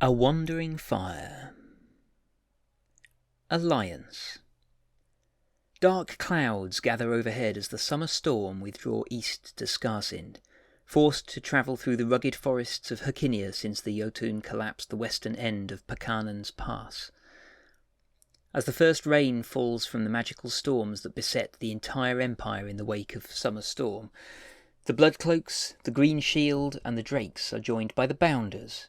A Wandering Fire. Alliance. Dark clouds gather overhead as the summer storm withdraw east to Skarsind, forced to travel through the rugged forests of Herkinia since the Jotun collapsed the western end of Pakanan's Pass. As the first rain falls from the magical storms that beset the entire empire in the wake of summer storm, the Bloodcloaks, the Green Shield, and the Drakes are joined by the Bounders.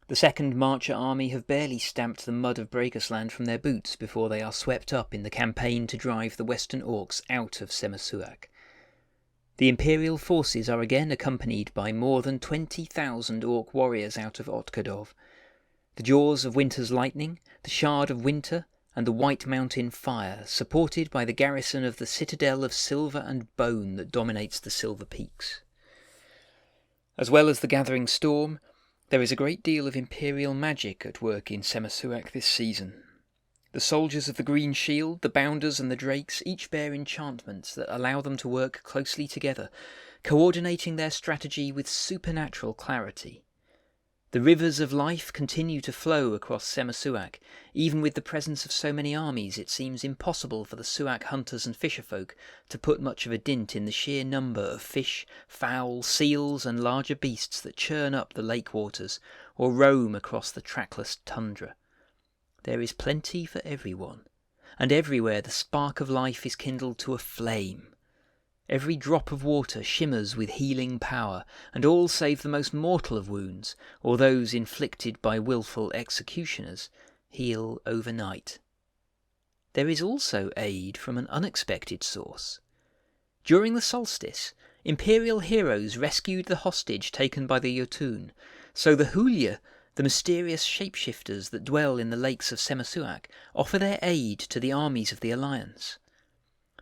The second Marcher army have barely stamped the mud of Breakersland from their boots before they are swept up in the campaign to drive the Western Orcs out of Semasuak. The Imperial forces are again accompanied by more than 20,000 Orc warriors out of Otkadov. The Jaws of Winter's Lightning, the Shard of Winter, and the White Mountain Fire, supported by the garrison of the Citadel of Silver and Bone that dominates the Silver Peaks. As well as the gathering storm, there is a great deal of Imperial magic at work in Semasuak this season. The soldiers of the Green Shield, the Bounders and the Drakes each bear enchantments that allow them to work closely together, coordinating their strategy with supernatural clarity. The rivers of life continue to flow across Semasuak. Even with the presence of so many armies, it seems impossible for the Suak hunters and fisherfolk to put much of a dint in the sheer number of fish, fowl, seals and larger beasts that churn up the lake waters or roam across the trackless tundra. There is plenty for everyone, and everywhere the spark of life is kindled to a flame. Every drop of water shimmers with healing power, and all save the most mortal of wounds, or those inflicted by willful executioners, heal overnight. There is also aid from an unexpected source. During the solstice, Imperial heroes rescued the hostage taken by the Jotun, so the Hulya, the mysterious shapeshifters that dwell in the lakes of Semasuak, offer their aid to the armies of the Alliance.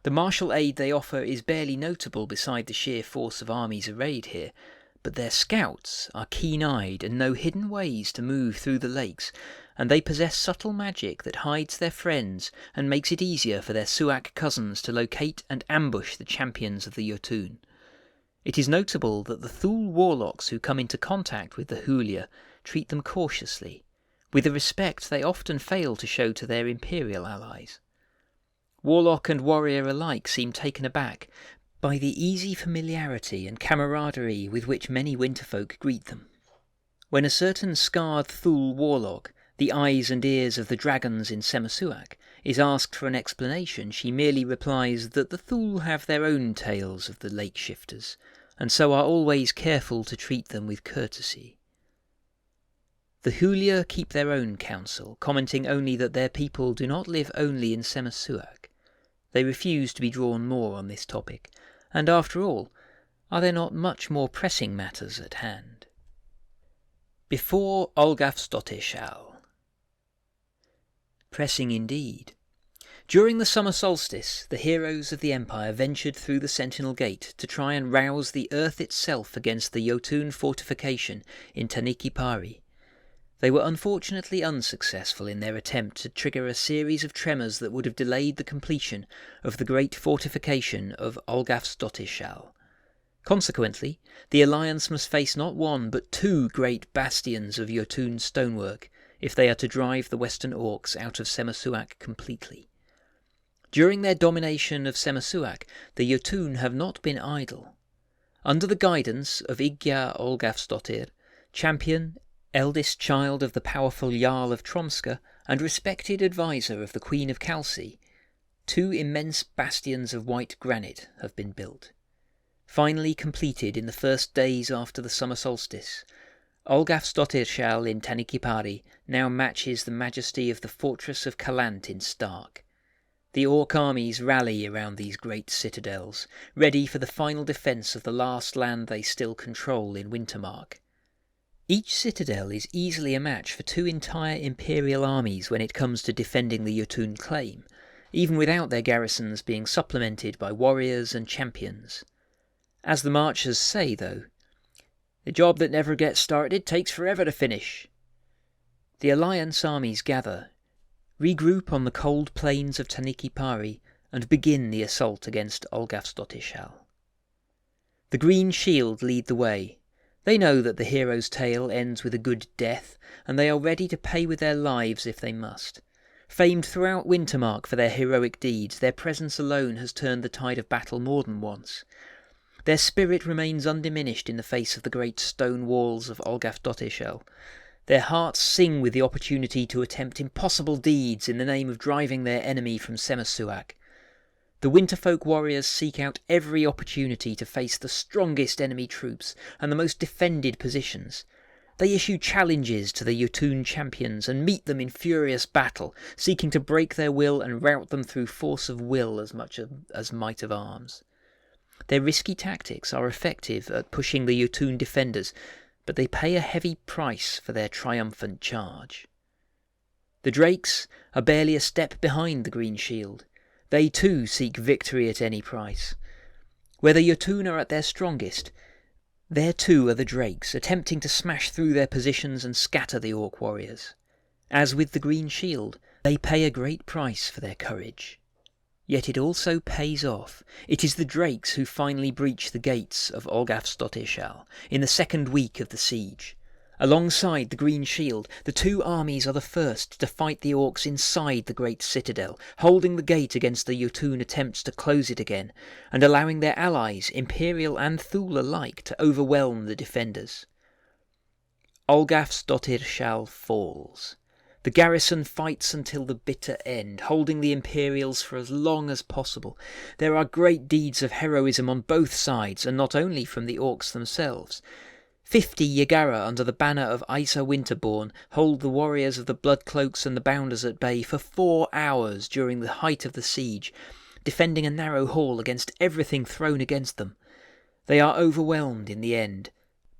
The martial aid they offer is barely notable beside the sheer force of armies arrayed here, but their scouts are keen-eyed and know hidden ways to move through the lakes, and they possess subtle magic that hides their friends and makes it easier for their Suak cousins to locate and ambush the champions of the Jotun. It is notable that the Thule warlocks who come into contact with the Hulya treat them cautiously, with a respect they often fail to show to their Imperial allies. Warlock and warrior alike seem taken aback by the easy familiarity and camaraderie with which many winterfolk greet them. When a certain scarred Thule warlock, the eyes and ears of the dragons in Semasuak, is asked for an explanation, she merely replies that the Thule have their own tales of the lake shifters, and so are always careful to treat them with courtesy. The Hulya keep their own counsel, commenting only that their people do not live only in Semasuak. They refuse to be drawn more on this topic, and after all, are there not much more pressing matters at hand? Before Olgafsdottir. Pressing indeed. During the summer solstice, the heroes of the Empire ventured through the Sentinel Gate to try and rouse the earth itself against the Jotun fortification in Tanikipari. They were unfortunately unsuccessful in their attempt to trigger a series of tremors that would have delayed the completion of the great fortification of Olgafsdottir. Consequently, the Alliance must face not one but two great bastions of Jotun stonework if they are to drive the Western Orcs out of Semasuak completely. During their domination of Semasuak, the Jotun have not been idle. Under the guidance of Igja Olgafsdottir, champion, eldest child of the powerful Jarl of Tromska and respected advisor of the Queen of Kalsi, two immense bastions of white granite have been built. Finally completed in the first days after the summer solstice, Olgafsdottir in Tanikipari now matches the majesty of the fortress of Kalant in Stark. The Orc armies rally around these great citadels, ready for the final defence of the last land they still control in Wintermark. Each citadel is easily a match for two entire Imperial armies when it comes to defending the Jotun claim, even without their garrisons being supplemented by warriors and champions. As the Marchers say, though, the job that never gets started takes forever to finish. The Alliance armies gather, regroup on the cold plains of Tanikipari, and begin the assault against Olgafsdottir. The Green Shield lead the way. They know that the hero's tale ends with a good death, and they are ready to pay with their lives if they must. Famed throughout Wintermark for their heroic deeds, their presence alone has turned the tide of battle more than once. Their spirit remains undiminished in the face of the great stone walls of Olgafsdottirshall. Their hearts sing with the opportunity to attempt impossible deeds in the name of driving their enemy from Semersuag. The Winterfolk warriors seek out every opportunity to face the strongest enemy troops and the most defended positions. They issue challenges to the Jotun champions and meet them in furious battle, seeking to break their will and rout them through force of will as much as might of arms. Their risky tactics are effective at pushing the Jotun defenders, but they pay a heavy price for their triumphant charge. The Drakes are barely a step behind the Green Shield. They too seek victory at any price. Where the Jotun are at their strongest, there too are the Drakes, attempting to smash through their positions and scatter the Orc warriors. As with the Green Shield, they pay a great price for their courage. Yet it also pays off. It is the Drakes who finally breach the gates of Olgafsdottirshall in the second week of the siege. Alongside the Green Shield, the two armies are the first to fight the Orcs inside the great citadel, holding the gate against the Jotun attempts to close it again, and allowing their allies, Imperial and Thule alike, to overwhelm the defenders. Olgafsdottirshall falls. The garrison fights until the bitter end, holding the Imperials for as long as possible. There are great deeds of heroism on both sides, and not only from the Orcs themselves. 50 Yagara under the banner of Isa Winterborn hold the warriors of the Bloodcloaks and the Bounders at bay for 4 hours during the height of the siege, defending a narrow hall against everything thrown against them. They are overwhelmed in the end,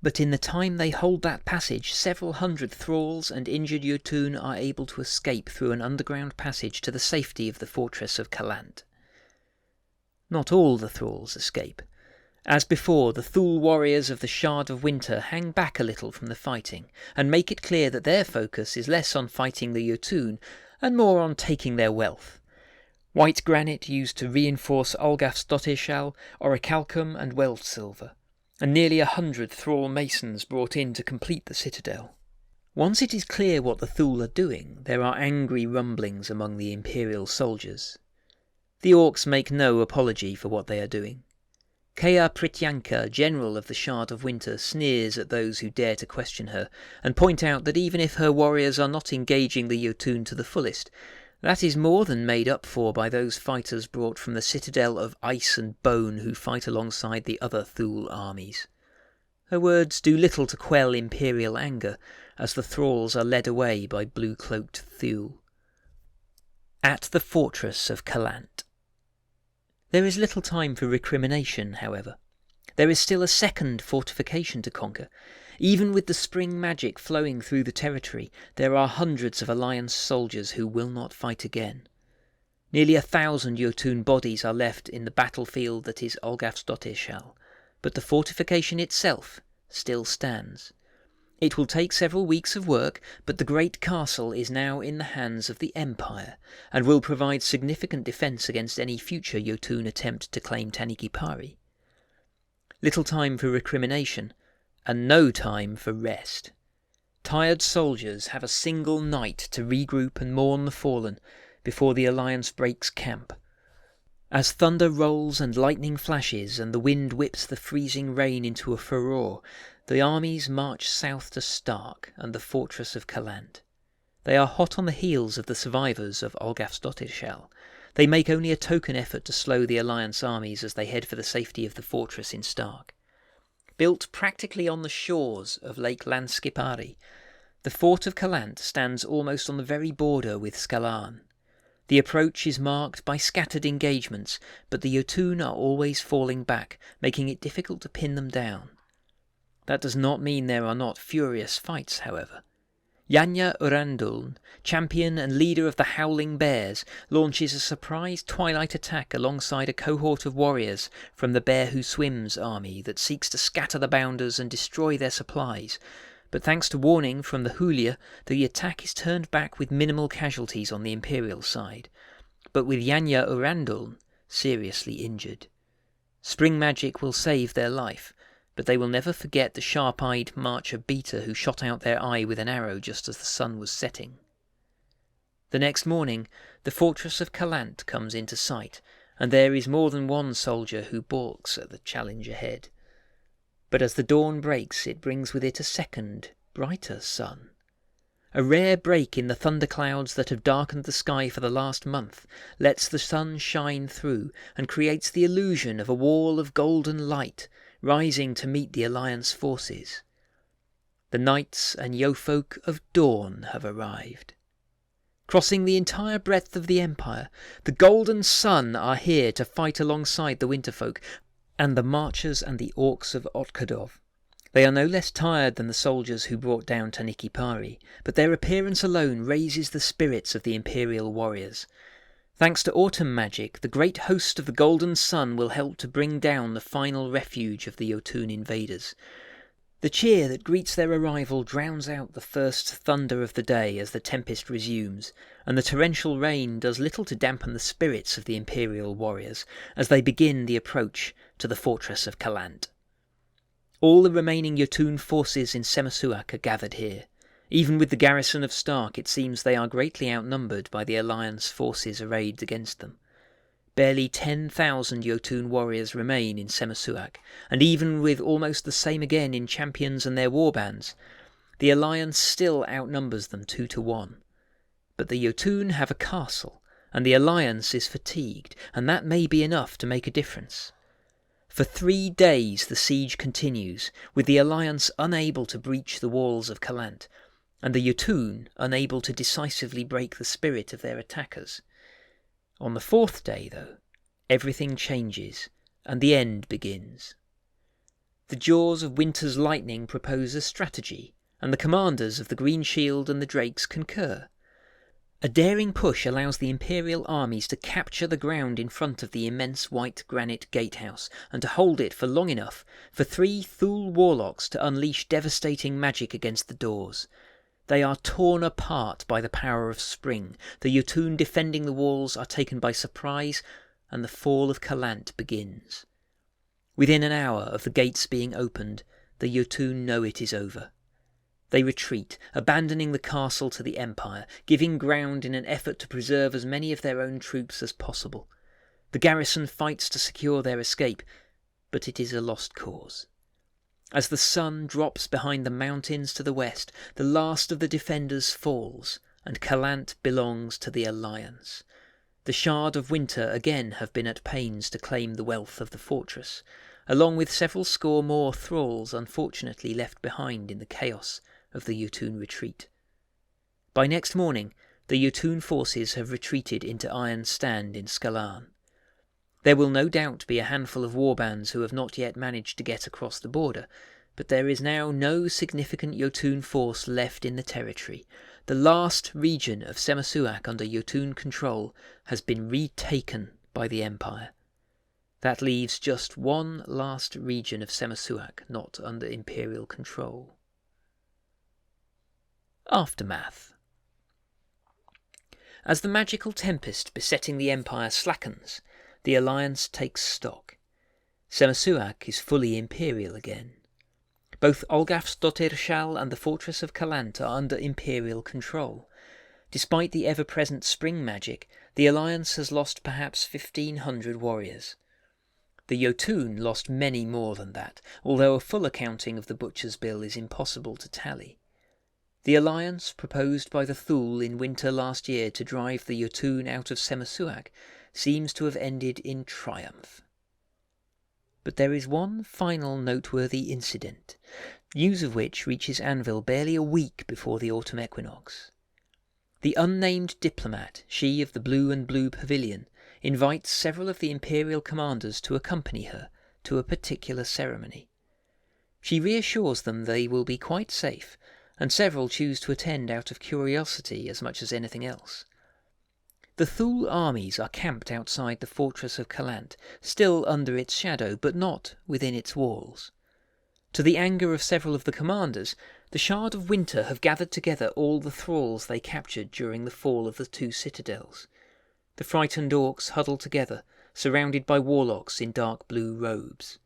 but in the time they hold that passage, several hundred thralls and injured Jotun are able to escape through an underground passage to the safety of the fortress of Callant. Not all the thralls escape. As before, the Thule warriors of the Shard of Winter hang back a little from the fighting, and make it clear that their focus is less on fighting the Jotun, and more on taking their wealth. White granite used to reinforce Olgafsdottirshall, orichalcum and weld silver, and nearly 100 thrall masons brought in to complete the citadel. Once it is clear what the Thule are doing, there are angry rumblings among the Imperial soldiers. The Orcs make no apology for what they are doing. Kea Prityanka, general of the Shard of Winter, sneers at those who dare to question her, and point out that even if her warriors are not engaging the Jotun to the fullest, that is more than made up for by those fighters brought from the citadel of ice and bone who fight alongside the other Thule armies. Her words do little to quell Imperial anger, as the thralls are led away by blue-cloaked Thule. At the fortress of Callant. There is little time for recrimination, however. There is still a second fortification to conquer. Even with the spring magic flowing through the territory, there are hundreds of Alliance soldiers who will not fight again. Nearly 1,000 Jotun bodies are left in the battlefield that is Olgafsdottirshall, but the fortification itself still stands. It will take several weeks of work, but the great castle is now in the hands of the Empire, and will provide significant defence against any future Jotun attempt to claim Tanikipari. Little time for recrimination, and no time for rest. Tired soldiers have a single night to regroup and mourn the fallen before the Alliance breaks camp. As thunder rolls and lightning flashes and the wind whips the freezing rain into a furore, the armies march south to Stark and the fortress of Callant. They are hot on the heels of the survivors of Olgafsdottirshall. They make only a token effort to slow the Alliance armies as they head for the safety of the fortress in Stark. Built practically on the shores of Lake Lanskipari, the fort of Callant stands almost on the very border with Skalarn. The approach is marked by scattered engagements, but the Jotun are always falling back, making it difficult to pin them down. That does not mean there are not furious fights, however. Yanya Uranduln, champion and leader of the Howling Bears, launches a surprise twilight attack alongside a cohort of warriors from the Bear Who Swims army that seeks to scatter the Bounders and destroy their supplies, but thanks to warning from the Hulia, the attack is turned back with minimal casualties on the Imperial side, but with Yanya Uranduln seriously injured. Spring magic will save their life, but they will never forget the sharp-eyed marcher beater who shot out their eye with an arrow just as the sun was setting. The next morning, the fortress of Calant comes into sight, and there is more than one soldier who balks at the challenge ahead. But as the dawn breaks, it brings with it a second, brighter sun. A rare break in the thunderclouds that have darkened the sky for the last month lets the sun shine through and creates the illusion of a wall of golden light rising to meet the Alliance forces. The knights and yeofolk of dawn have arrived. Crossing the entire breadth of the Empire, the Golden Sun are here to fight alongside the Winterfolk and the Marchers and the Orcs of Otkadov. They are no less tired than the soldiers who brought down Tanikipari, but their appearance alone raises the spirits of the Imperial warriors. Thanks to autumn magic, the great host of the Golden Sun will help to bring down the final refuge of the Jotun invaders. The cheer that greets their arrival drowns out the first thunder of the day as the tempest resumes, and the torrential rain does little to dampen the spirits of the Imperial warriors as they begin the approach to the fortress of Calant. All the remaining Jotun forces in Semasuak are gathered here. Even with the garrison of Stark, it seems they are greatly outnumbered by the Alliance forces arrayed against them. Barely 10,000 Jotun warriors remain in Semasuak, and even with almost the same again in champions and their warbands, the Alliance still outnumbers them 2-1. But the Jotun have a castle, and the Alliance is fatigued, and that may be enough to make a difference. For 3 days the siege continues, with the Alliance unable to breach the walls of Calant, and the Jotun unable to decisively break the spirit of their attackers. On the 4th day, though, everything changes, and the end begins. The jaws of winter's lightning propose a strategy, and the commanders of the Green Shield and the Drakes concur. A daring push allows the Imperial armies to capture the ground in front of the immense white granite gatehouse, and to hold it for long enough for 3 Thule warlocks to unleash devastating magic against the doors. They are torn apart by the power of spring, the Jotun defending the walls are taken by surprise, and the fall of Calant begins. Within an hour of the gates being opened, the Jotun know it is over. They retreat, abandoning the castle to the Empire, giving ground in an effort to preserve as many of their own troops as possible. The garrison fights to secure their escape, but it is a lost cause. As the sun drops behind the mountains to the west, the last of the defenders falls, and Calant belongs to the Alliance. The Shard of Winter again have been at pains to claim the wealth of the fortress, along with several score more thralls unfortunately left behind in the chaos of the Jotun retreat. By next morning, the Jotun forces have retreated into Iron Stand in Skalarn. There will no doubt be a handful of warbands who have not yet managed to get across the border, but there is now no significant Jotun force left in the territory. The last region of Semasuak under Jotun control has been retaken by the Empire. That leaves just one last region of Semasuak not under Imperial control. Aftermath. As the magical tempest besetting the Empire slackens, the Alliance takes stock. Semasuak is fully Imperial again. Both Olgafsdottir and the fortress of Calant are under Imperial control. Despite the ever-present spring magic, the Alliance has lost perhaps 1,500 warriors. The Jotun lost many more than that, although a full accounting of the Butcher's Bill is impossible to tally. The alliance proposed by the Thule in winter last year to drive the Jotun out of Semasuak seems to have ended in triumph. But there is one final noteworthy incident, news of which reaches Anvil barely a week before the autumn equinox. The unnamed diplomat, she of the blue and blue pavilion, invites several of the Imperial commanders to accompany her to a particular ceremony. She reassures them they will be quite safe, and several choose to attend out of curiosity as much as anything else. The Thule armies are camped outside the fortress of Calant, still under its shadow, but not within its walls. To the anger of several of the commanders, the Shard of Winter have gathered together all the thralls they captured during the fall of the 2 citadels. The frightened orcs huddle together, surrounded by warlocks in dark blue robes.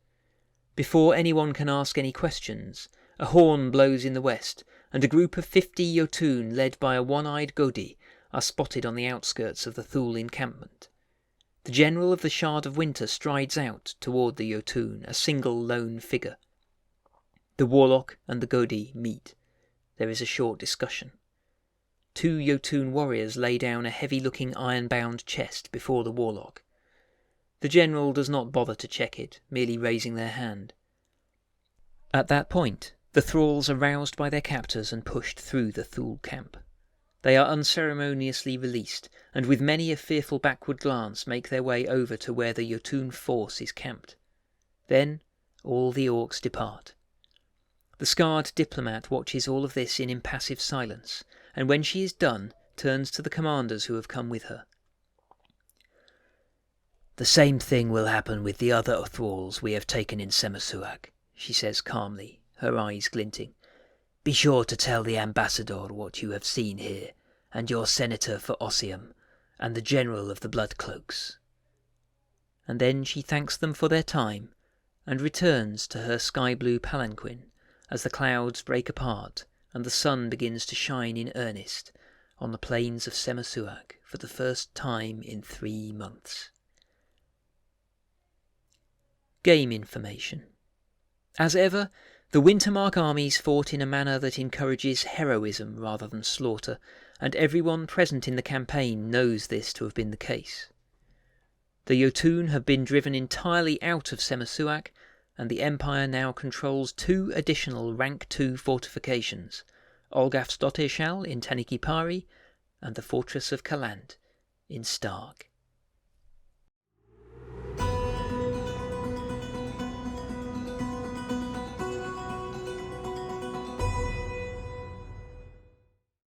Before anyone can ask any questions, a horn blows in the west, and a group of 50 Jotun led by a one-eyed Godi are spotted on the outskirts of the Thule encampment. The general of the Shard of Winter strides out toward the Jotun, a single lone figure. The warlock and the Godi meet. There is a short discussion. 2 Jotun warriors lay down a heavy-looking iron-bound chest before the warlock. The general does not bother to check it, merely raising their hand. At that point, the thralls are roused by their captors and pushed through the Thule camp. They are unceremoniously released, and with many a fearful backward glance make their way over to where the Jotun force is camped. Then all the orcs depart. The scarred diplomat watches all of this in impassive silence, and when she is done, turns to the commanders who have come with her. "The same thing will happen with the other thralls we have taken in Semasuak," she says calmly, her eyes glinting. "Be sure to tell the ambassador what you have seen here, and your senator for Ossium, and the general of the Bloodcloaks." And then she thanks them for their time, and returns to her sky-blue palanquin as the clouds break apart and the sun begins to shine in earnest on the plains of Semasuak for the first time in 3 months. Game information. As ever, the Wintermark armies fought in a manner that encourages heroism rather than slaughter, and everyone present in the campaign knows this to have been the case. The Jotun have been driven entirely out of Semasuak, and the Empire now controls 2 additional Rank 2 fortifications, Olgafsdottirshall in Tanikipari and the Fortress of Kalant in Stark.